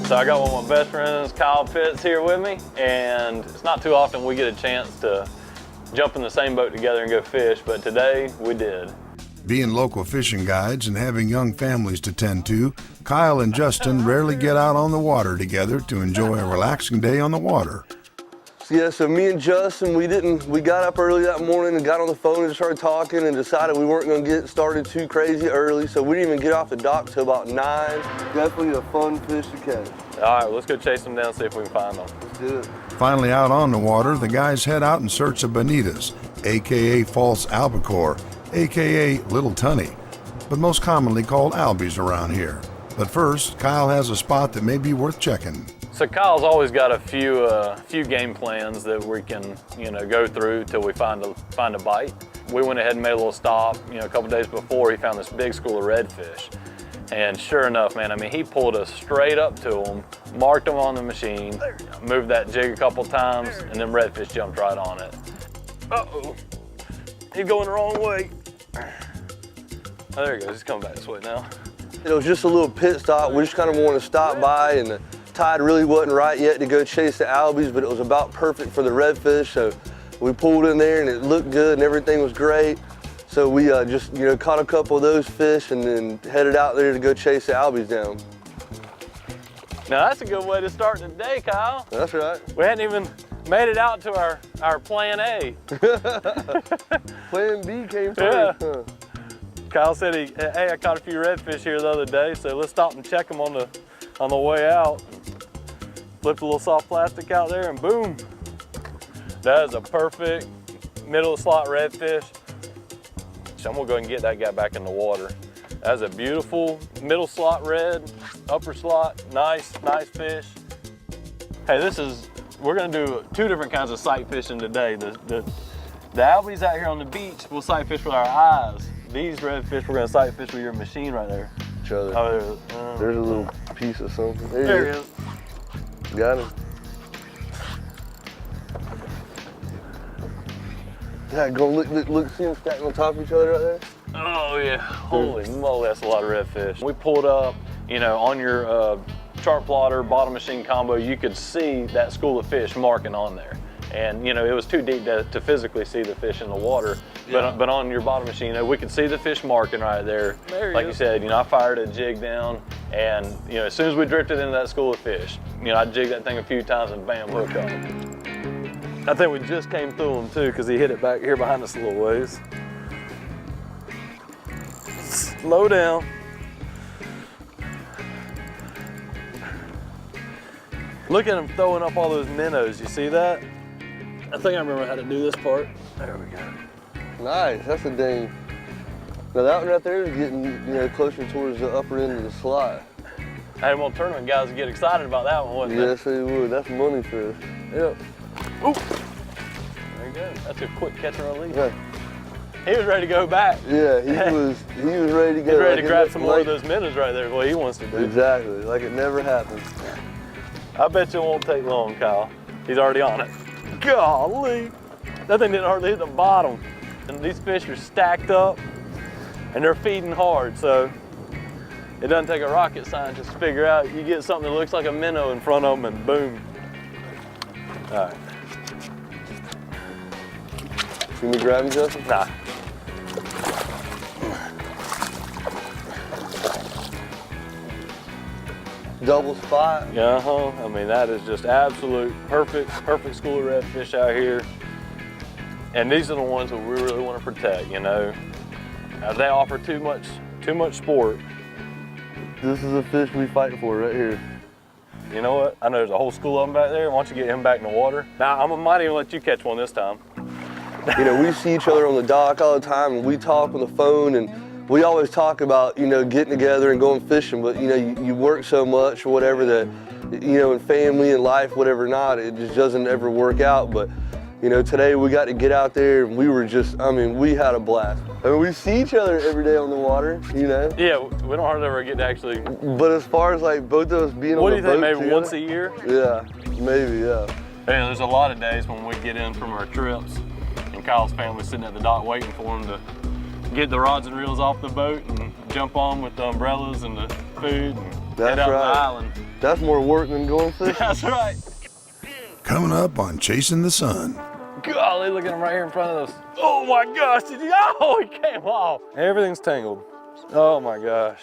So I got one of my best friends, Kyle Pitts, here with me, and it's not too often we get a chance to jump in the same boat together and go fish, but today we did. Being local fishing guides and having young families to tend to, Kyle and Justin rarely get out on the water together to enjoy a relaxing day on the water. Yeah, so me and Justin, we got up early that morning and got on the phone and started talking and decided we weren't gonna get started too crazy early, so we didn't even get off the dock till about 9. Definitely a fun fish to catch. All right, let's go chase them down, see if we can find them. Let's do it. Finally out on the water, the guys head out in search of bonitas, aka false albacore, aka little tunny, but most commonly called albies around here. But first, Kyle has a spot that may be worth checking. So Kyle's always got a few game plans that we can, go through till we find a bite. We went ahead and made a little stop. A couple days before, he found this big school of redfish, and sure enough, man, I mean, he pulled us straight up to them, marked them on the machine, moved that jig a couple times, and then redfish jumped right on it. Uh-oh, he's going the wrong way. Oh, there he goes. He's coming back this way now. It was just a little pit stop. We just kind of wanted to stop by, and the tide really wasn't right yet to go chase the albies, but it was about perfect for the redfish. So we pulled in there and it looked good and everything was great. So we just caught a couple of those fish and then headed out there to go chase the albies down. Now that's a good way to start the day, Kyle. That's right. We hadn't even made it out to our plan A. Plan B came first. Yeah. Huh? Kyle said, hey, I caught a few redfish here the other day, so let's stop and check them on the way out. Flipped a little soft plastic out there and boom. That is a perfect middle of slot redfish. So I'm gonna go ahead and get that guy back in the water. That's a beautiful middle slot red, upper slot, nice fish. Hey, we're gonna do 2 different kinds of sight fishing today. The albies out here on the beach, we'll sight fish with our eyes. These redfish, we're gonna sight fish with your machine right there. Each other. Oh, there's a little piece of something. There he is. Got him. Yeah, go look, see them stacking on top of each other right there? Oh yeah, holy moly, that's a lot of redfish. We pulled up, on your chart plotter, bottom machine combo, you could see that school of fish marking on there. And it was too deep to physically see the fish in the water. Yeah. But on your bottom machine, we could see the fish marking right there. Like you said, I fired a jig down, and as soon as we drifted into that school of fish, I jigged that thing a few times and bam, hook up. I think we just came through him too, because he hit it back here behind us a little ways. Slow down. Look at him throwing up all those minnows, you see that? I think I remember how to do this part. There we go. Nice, that's a dang. Now that one right there is getting closer towards the upper end of the slot. I had one tournament guys get excited about that one, wasn't it? Yes, they would. That's money fish. Yep. Ooh. There you go. That's a quick catch and release. Yeah. He was ready to go back. Yeah, he was ready to go. He's ready to grab some more of those minnows right there, what he wants to do. Exactly, like it never happened. I bet you it won't take long, Kyle. He's already on it. Golly, that thing didn't hardly hit the bottom. And these fish are stacked up and they're feeding hard, so it doesn't take a rocket scientist to figure out. You get something that looks like a minnow in front of them and boom. All right. Can we grab him, Justin? Nah. Double spot. Yeah, I mean, that is just absolute perfect school of redfish out here. And these are the ones that we really want to protect, They offer too much sport. This is a fish we fight for right here. You know what? I know there's a whole school of them back there. Why don't you get him back in the water? Now, I might even let you catch one this time. We see each other on the dock all the time, and we talk on the phone, and we always talk about, getting together and going fishing, but, you work so much or whatever that, in family and life, whatever not, it just doesn't ever work out. But, today we got to get out there, and we were just, we had a blast. We see each other every day on the water, Yeah, we don't hardly ever get to actually. But as far as like both of us being on the boat What do you think, maybe together, once a year? Yeah, maybe, yeah. Yeah, there's a lot of days when we get in from our trips and Kyle's family's sitting at the dock waiting for him to get the rods and reels off the boat and jump on with the umbrellas and the food and head out to the island. That's more work than going fishing. That's right. Coming up on Chasing the Sun. Golly, look at him right here in front of us. Oh my gosh, did you? Oh, he came off. Everything's tangled. Oh my gosh.